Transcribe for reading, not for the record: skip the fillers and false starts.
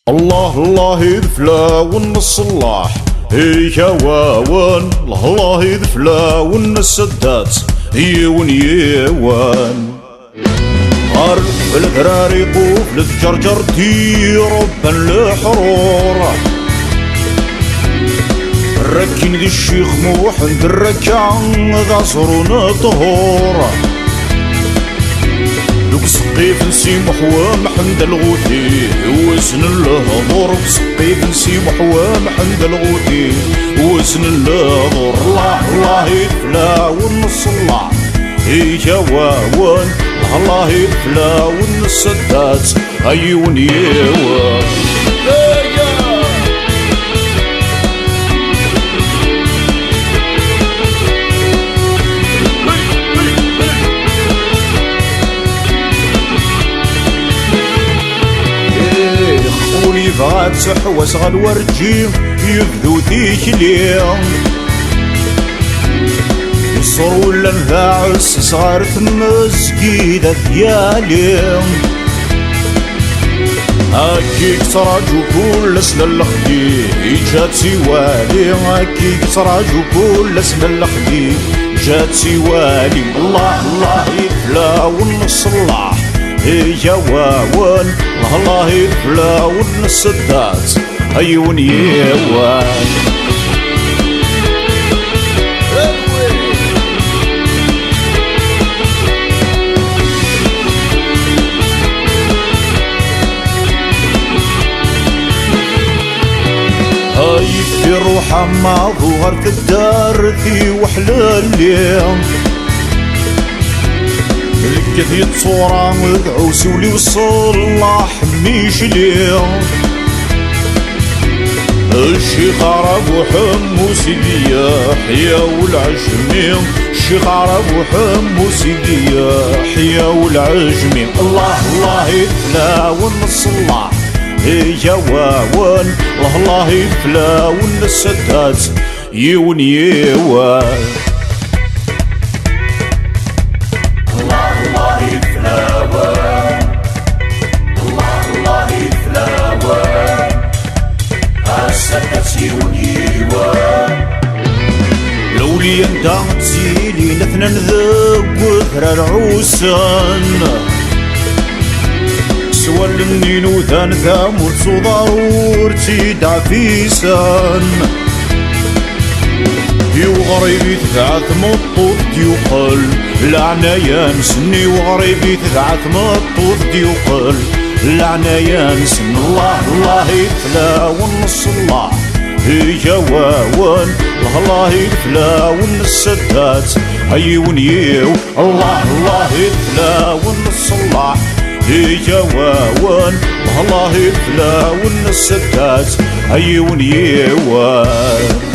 الله الله يذفلا ونصلاح هيا واوان الله يذفلا ونسدات يون يوان غار الذراري يطوف للجرجر ربا الحرور الركين ذي الشيخ موحد الركع غاصرون طهور دوك سقيف نسيم حوام حند الغوثي وسن الهضور سقيف نسيم حوام حند الغوثي وسن الهضور الله الله يفلا ونصلع هيا واوان الله يفلا ونسدات عيون يوان بغات سحوس غالورجي يبدو ذيك اليوم يصر ولا نذاعس صغار مسكيدة ديالي هاكيك تراجو كل سن الخدي جات سوالي هاكيك تراجو كل سن الخدي جات سوالي الله الله يفلا ونصلح هيا واوان الله يفلا ونسدات عيون يوان هاي في روحها ما ظهر في الدار ذي وحلال اليوم لقيت صورة مدعوس ولي وصل الله حميش اليوم الشيخ عرب وحموس يا حيا والعجمي الشيخ عرب وحموس يا حيا والعجمي الله الله يفلا ونصلح هيا واوان الله الله يفلا ونسدات يون يوان لولي انت تزيلي نثنا نذق وثرى العوسان سوى النين وذان ثامر صدار تيدع فيسان ديو غريبي تدعث مطوط ديو قل العنايا نسني وغريبي تدعث مطوط ديو قل العنايا نسن الله الله يفلا ونصلح هيا واوان الله يفلا ونسدات عيون يو الله الله يفلا ونصلح هيا واوان الله يفلا ونسدات عيون يوان